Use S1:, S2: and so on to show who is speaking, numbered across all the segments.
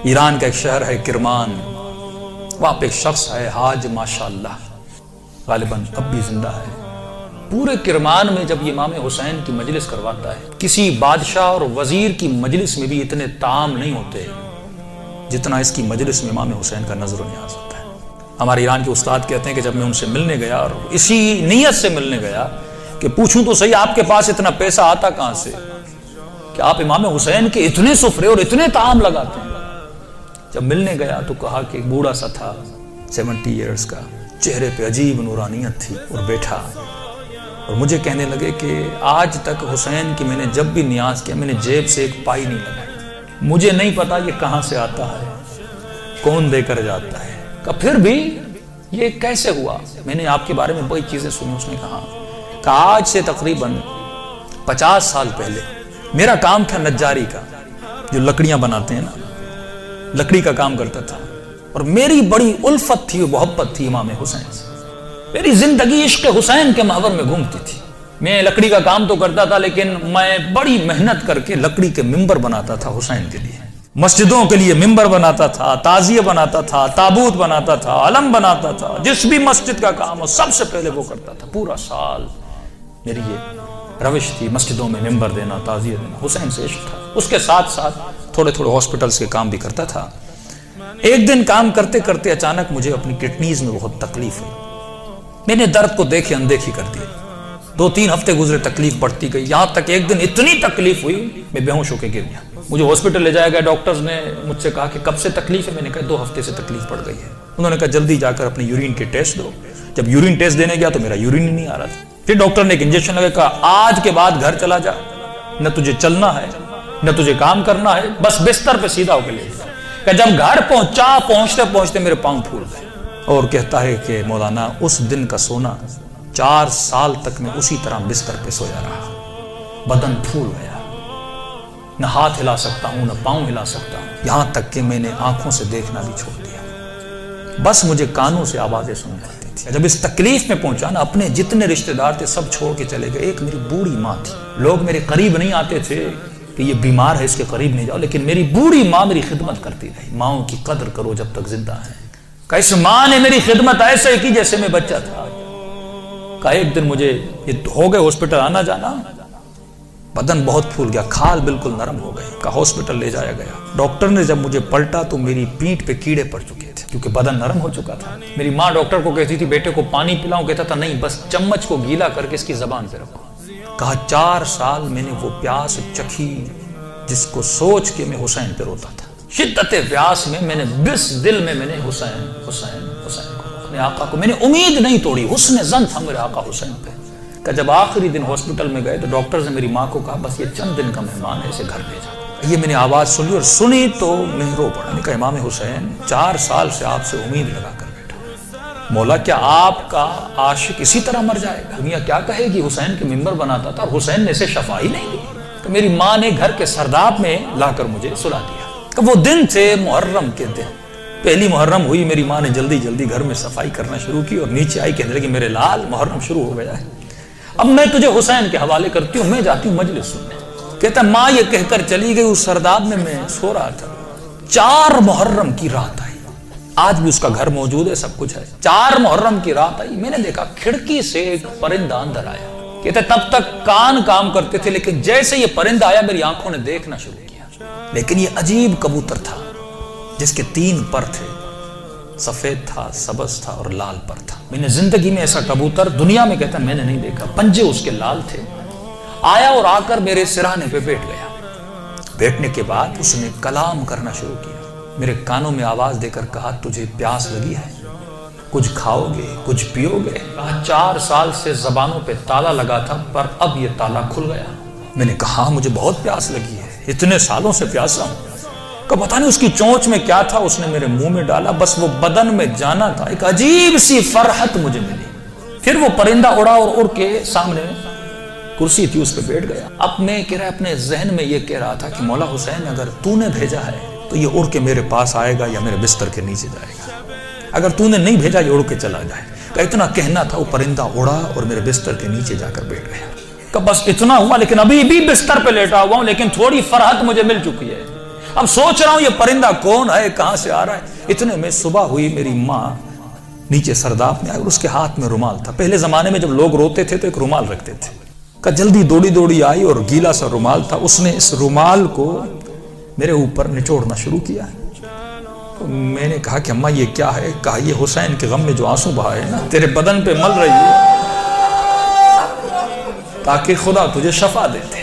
S1: ایران کا ایک شہر ہے کرمان، وہاں پہ ایک شخص ہے حاج ماشاءاللہ، غالباً اب بھی زندہ ہے۔ پورے کرمان میں جب یہ امام حسین کی مجلس کرواتا ہے، کسی بادشاہ اور وزیر کی مجلس میں بھی اتنے طعام نہیں ہوتے جتنا اس کی مجلس میں امام حسین کا نظر و نیاز ہوتا ہے۔ ہمارے ایران کے استاد کہتے ہیں کہ جب میں ان سے ملنے گیا اور اسی نیت سے ملنے گیا کہ پوچھوں تو صحیح آپ کے پاس اتنا پیسہ آتا کہاں سے کہ آپ امام حسین کے اتنے سفرے اور اتنے طعام لگاتے ہیں۔ جب ملنے گیا تو کہا کہ ایک بوڑھا سا تھا 70 ایئرز کا، چہرے پہ عجیب نورانیت تھی، اور بیٹھا اور مجھے کہنے لگے کہ آج تک حسین کی میں نے جب بھی نیاز کیا میں نے جیب سے ایک پائی نہیں لگائی، مجھے نہیں پتا یہ کہاں سے آتا ہے، کون دے کر جاتا ہے، کہ پھر بھی یہ کیسے ہوا؟ میں نے آپ کے بارے میں بڑی چیزیں سنی۔ اس نے کہا کہ آج سے تقریباً 50 سال پہلے میرا کام تھا نجاری کا، جو لکڑیاں بناتے ہیں نا، لکڑی کا کام کرتا تھا، اور میری بڑی الفت تھی، محبت تھی امام حسین سے، میری زندگی عشق حسین کے محور میں گھومتی تھی۔ میں لکڑی کا کام تو کرتا تھا لیکن میں بڑی محنت کر کے لکڑی کے ممبر بناتا تھا حسین کے لیے، مسجدوں کے لیے ممبر بناتا تھا، تعزیہ بناتا تھا، تابوت بناتا تھا، علم بناتا تھا، جس بھی مسجد کا کام ہو سب سے پہلے وہ کرتا تھا۔ پورا سال میری یہ روش تھی، مسجدوں میں ممبر دینا، تعزیہ دینا، حسین سے عشق تھا۔ اس کے ساتھ ساتھ تھوڑے تھوڑے ہاسپٹلز کے کام بھی کرتا تھا۔ ایک دن کام کرتے کرتے اچانک مجھے اپنی کڈنیز میں بہت تکلیف ہوئی، میں نے درد کو دیکھے اندیکھی کر دی، 2-3 ہفتے گزرے، تکلیف بڑھتی گئی، یہاں تک ایک دن اتنی تکلیف ہوئی میں بے ہوش ہو کے گر گیا۔ مجھے ہاسپٹل لے جایا گیا، ڈاکٹرز نے مجھ سے کہا کہ کب سے تکلیف ہے؟ میں نے کہا 2 ہفتے سے تکلیف پڑ گئی ہے۔ انہوں نے کہا جلدی جا کر اپنے یورین کے ٹیسٹ دو۔ جب یورین ٹیسٹ دینے گیا تو میرا یورین ہی نہیں آ رہا تھا۔ پھر ڈاکٹر نے ایک انجیکشن لگا، کہا آج کے بعد گھر چلا جا، نہ تجھے چلنا ہے نہ تجھے کام کرنا ہے، بس بستر پہ سیدھا ہو کے لیٹ جا۔ کہ جب گھر پہنچا، پہنچتے پہنچتے میرے پاؤں پھول گئے، اور کہتا ہے کہ مولانا اس دن کا سونا 4 سال تک میں اسی طرح بستر پہ سویا رہا، بدن پھول گیا، نہ ہاتھ ہلا سکتا ہوں نہ پاؤں ہلا سکتا ہوں، یہاں تک کہ میں نے آنکھوں سے دیکھنا بھی چھوڑ دیا، بس مجھے کانوں سے آوازیں سن پاتی تھی۔ جب اس تکلیف میں پہنچا نا، اپنے جتنے رشتہ دار تھے سب چھوڑ کے چلے گئے۔ ایک میری بوڑھی ماں تھی، لوگ میرے قریب نہیں آتے تھے کہ یہ بیمار ہے اس کے قریب نہیں جاؤ، لیکن میری بوڑھی ماں میری خدمت کرتی رہی۔ ماؤں کی قدر کرو جب تک زندہ ہے، کہ اس ماں نے میری خدمت ایسے کی جیسے میں بچہ تھا۔ کہ ایک دن مجھے یہ ہو گئے ہاسپٹل آنا جانا، بدن بہت پھول گیا، کھال بالکل نرم ہو گئی، کہ ہاسپٹل لے جایا گیا۔ ڈاکٹر نے جب مجھے پلٹا تو میری پیٹھ پہ کیڑے پڑ چکے تھے کیونکہ بدن نرم ہو چکا تھا۔ میری ماں ڈاکٹر کو کہتی تھی بیٹے کو پانی پلاؤں، کہتا تھا نہیں، بس چمچ کو گیلا کر کے اس کی زبان پہ رکھو۔ کہا 4 سال میں نے وہ پیاس چکھی جس کو سوچ کے میں حسین پہ روتا تھا۔ شدت پیاس میں نے بس دل میں نے حسین حسین حسین کو، اپنے آقا کو میں نے امید نہیں توڑی، حسن ظن تھا میرے آقا حسین پہ۔ کہ جب آخری دن ہاسپٹل میں گئے تو ڈاکٹرز نے میری ماں کو کہا بس یہ چند دن کا مہمان ہے، اسے گھر بھیجا۔ یہ میں نے آواز سنی اور سنی تو میں رو پڑا۔ میں نے کہا امام حسین 4 سال سے آپ سے امید لگا کر بیٹھا، مولا کیا آپ کا عاشق اسی طرح مر جائے گا؟ دنیا کیا کہے گی؟ حسین کے ممبر بناتا تھا اور حسین نے اسے شفا ہی نہیں دی۔ کہ میری ماں نے گھر کے سرداب میں لا کر مجھے سلا دیا۔ کہ وہ دن تھے محرم کے دن، پہلی محرم ہوئی، میری ماں نے جلدی جلدی گھر میں صفائی کرنا شروع کی اور نیچے آئی، کہنے لگی میرے لال محرم شروع ہو گیا ہے، اب میں تجھے حسین کے حوالے کرتی ہوں، میں جاتی ہوں مجلس سننے۔ کہتا ماں یہ کہہ کر چلی گئی، اس سرداب میں سو رہا تھا، 4 محرم کی رات آئی، آج بھی اس کا گھر موجود ہے، سب کچھ ہے۔ 4 محرم کی رات آئی، میں نے دیکھا کھڑکی سے ایک پرندہ اندر آیا۔ کہتے تب تک کان کام کرتے تھے لیکن جیسے یہ پرندہ آیا میری آنکھوں نے دیکھنا شروع کیا، لیکن یہ عجیب کبوتر تھا جس کے 3 پر تھے، سفید تھا، سبز تھا اور لال پر تھا۔ میں نے زندگی میں ایسا کبوتر دنیا میں کہتا میں نے نہیں دیکھا، پنجے اس کے لال تھے۔ آیا اور آ کر میرے سرہانے پہ بیٹھ گیا۔ بیٹھنے کے بعد اس نے کلام کرنا شروع کیا، میرے کانوں میں آواز دے کر کہا تجھے پیاس لگی ہے، کچھ کھاؤ گے، کچھ پیو گے؟ 4 سال سے زبانوں پہ تالا لگا تھا پر اب یہ تالا کھل گیا۔ میں نے کہا مجھے بہت پیاس لگی ہے، اتنے سالوں سے پیاسا ہوں۔ کہ پتہ نہیں اس کی چونچ میں کیا تھا، اس نے میرے منہ میں ڈالا، بس وہ بدن میں جانا تھا، ایک عجیب سی فرحت مجھے ملی۔ پھر وہ پرندہ اڑا اور اڑ کے سامنے کرسی تھی اس پہ بیٹھ گیا۔ اب میں کہہ رہا اپنے ذہن میں یہ کہہ رہا تھا کہ مولا حسین اگر تو نے بھیجا ہے تو یہ اڑ کے میرے پاس آئے گا یا میرے بستر کے نیچے جائے گا، اگر تو نے نہیں بھیجا یہ اڑ کے چلا جائے گا۔ اتنا کہنا تھا، وہ پرندہ اڑا اور میرے بستر کے نیچے جا کر بیٹھ گیا۔ کہ بس اتنا ہوا، لیکن ابھی بھی بستر پہ لیٹا ہوا ہوں، لیکن تھوڑی فرحت مجھے مل چکی ہے۔ اب سوچ رہا ہوں یہ پرندہ کون ہے، کہاں سے آ رہا ہے۔ اتنے میں صبح ہوئی، میری ماں نیچے سرداب میں آئی اور اس کے ہاتھ میں رومال تھا۔ پہلے زمانے میں جب لوگ روتے تھے تو ایک رومال رکھتے تھے۔ کہ جلدی دوڑی آئی اور گیلا سا رومال تھا، اس نے اس رومال کو میرے اوپر نچوڑنا شروع کیا۔ میں نے کہا کہ اماں یہ کیا ہے؟ کہا یہ حسین کے غم میں جو آنسو بہا ہے نا تیرے بدن پہ مل رہی ہے تاکہ خدا تجھے شفا دیتے۔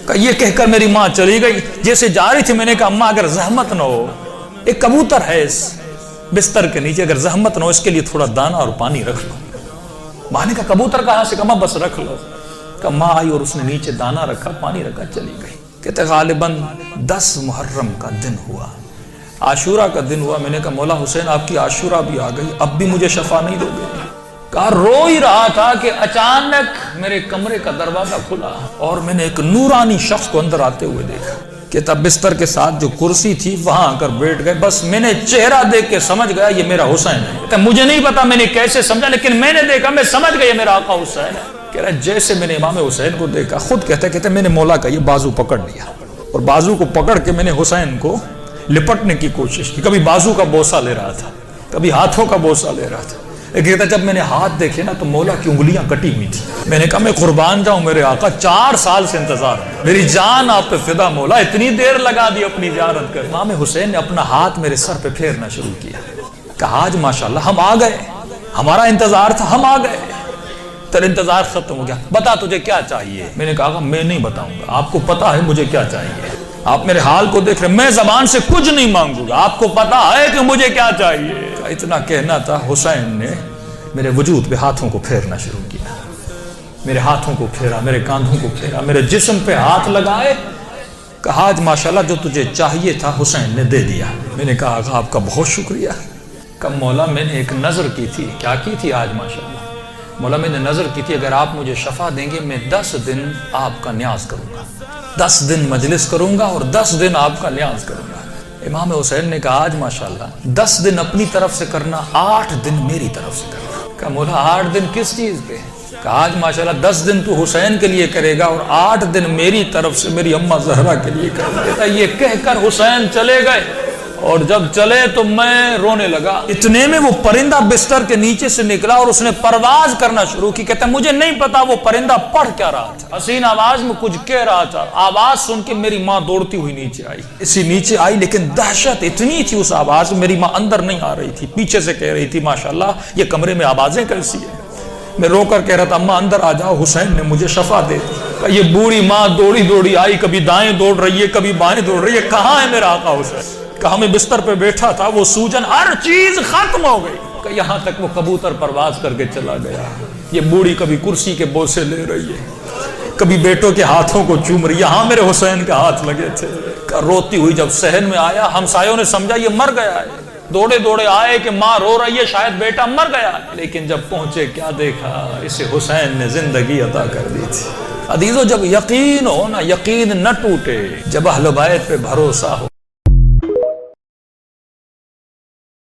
S1: کہ یہ کہہ کر میری ماں چلی گئی۔ جیسے جا رہی تھی میں نے کہا اماں اگر زحمت نہ ہو، ایک کبوتر ہے اس بستر کے نیچے، اگر زحمت نہ ہو اس کے لیے تھوڑا دانا اور پانی رکھ لو۔ ماں نے کہا کبوتر کہاں سے؟ کہا بس رکھ لو۔ کہ ماں آئی اور اس نے نیچے دانا رکھا، پانی رکھا، چلی گئی۔ کہتے غالباً 10 محرم کا دن ہوا، عاشورہ کا دن ہوا۔ میں نے کہا مولا حسین آپ کی عاشورہ بھی آ گئی، اب بھی مجھے شفا نہیں دو گے؟ کہا رو ہی رہا تھا کہ اچانک میرے کمرے کا دروازہ کھلا اور میں نے ایک نورانی شخص کو اندر آتے ہوئے دیکھا کہ تب بستر کے ساتھ جو کرسی تھی وہاں آ کر بیٹھ گئے۔ بس میں نے چہرہ دیکھ کے سمجھ گیا یہ میرا حسین ہے۔ مجھے نہیں پتا میں نے کیسے سمجھا، لیکن میں نے دیکھا، میں سمجھ گیا یہ میرا آقا حسین ہے۔ کہہ رہا جیسے میں نے امام حسین کو دیکھا، خود کہتے میں نے مولا کا یہ بازو پکڑ لیا اور بازو کو پکڑ کے میں نے حسین کو لپٹنے کی کوشش کی۔ کبھی بازو کا بوسہ لے رہا تھا، کبھی ہاتھوں کا بوسہ لے رہا تھا۔ کہتا جب میں نے ہاتھ دیکھے نا تو مولا کی انگلیاں کٹی ہوئی تھی۔ میں نے کہا میں قربان جاؤں میرے آقا، 4 سال سے انتظار ہے، میری جان آپ پہ فدا مولا، اتنی دیر لگا دی اپنی زیارت کر۔ امام حسین نے اپنا ہاتھ میرے سر پہ پھیرنا شروع کیا۔ کہا آج ماشاءاللہ ہم آ گئے، ہمارا انتظار تھا، ہم آ گئے، تیرا انتظار ختم ہو گیا، بتا تجھے کیا چاہیے؟ میں نے کہا میں نہیں بتاؤں گا، آپ کو پتا ہے مجھے کیا چاہیے، آپ میرے حال کو دیکھ رہے، میں زبان سے کچھ نہیں مانگوں گا، آپ کو پتا ہے کہ مجھے کیا چاہیے۔ اتنا کہنا تھا، حسین نے میرے وجود پہ ہاتھوں کو پھیرنا شروع کیا، میرے ہاتھوں کو پھیرا، میرے کاندھوں کو پھیرا، میرے جسم پہ ہاتھ لگائے۔ کہا آج ماشاءاللہ جو تجھے چاہیے تھا حسین نے دے دیا۔ میں نے کہا آقا آپ کا بہت شکریہ۔ کہ مولا میں نے ایک نظر کی تھی۔ کیا کی تھی آج ماشاءاللہ؟ مولا میں نے نظر کی تھی اگر آپ مجھے شفا دیں گے میں 10 دن آپ کا نیاز کروں گا، 10 دن مجلس کروں گا اور 10 دن آپ کا نیاز کروں گا۔ امام حسین نے کہا آج ماشاءاللہ 10 دن اپنی طرف سے کرنا، 8 دن میری طرف سے کرنا۔ کہا مولا 8 دن کس چیز پہ؟ کہا آج ماشاءاللہ 10 دن تو حسین کے لیے کرے گا اور 8 دن میری طرف سے میری اماں زہرا کے لیے کرے گا۔ یہ کہہ کر حسین چلے گئے اور جب چلے تو میں رونے لگا۔ اتنے میں وہ پرندہ بستر کے نیچے سے نکلا اور اس نے پرواز کرنا شروع کی۔ کہتا مجھے نہیں پتا وہ پرندہ پڑھ کیا رہا تھا، حسین آواز میں کچھ کہہ رہا تھا۔ آواز سن کے میری ماں دوڑتی ہوئی نیچے آئی، اسی نیچے آئی، لیکن دہشت اتنی تھی اس آواز میں، میری ماں اندر نہیں آ رہی تھی، پیچھے سے کہہ رہی تھی ماشاءاللہ یہ کمرے میں آوازیں کیسی ہیں۔ میں رو کر کہہ رہا تھا اماں اندر آ جاؤ، حسین نے مجھے شفا دے دی۔ یہ بوڑھی ماں دوڑی آئی، کبھی دائیں دوڑ رہی ہے کبھی بائیں دوڑ رہی ہے، کہاں ہے میرا آقا حسین؟ کہا میں بستر پہ بیٹھا تھا، وہ سوجن ہر چیز ختم ہو گئی، کہ یہاں تک وہ کبوتر پرواز کر کے چلا گیا۔ یہ بوڑھی کبھی کرسی کے بوسے لے رہی ہے، کبھی بیٹوں کے ہاتھوں کو چوم رہی، یہاں میرے حسین کے ہاتھ لگے تھے۔ روتی ہوئی جب صحن میں آیا، ہمسایوں نے سمجھا یہ مر گیا ہے، دوڑے آئے کہ ماں رو رہی ہے، شاید بیٹا مر گیا، لیکن جب پہنچے کیا دیکھا، اسے حسین نے زندگی عطا کر دی تھی۔ عزیزو جب یقین ہو نا، یقین نہ ٹوٹے، جب اہل بیت پہ بھروسہ ہو،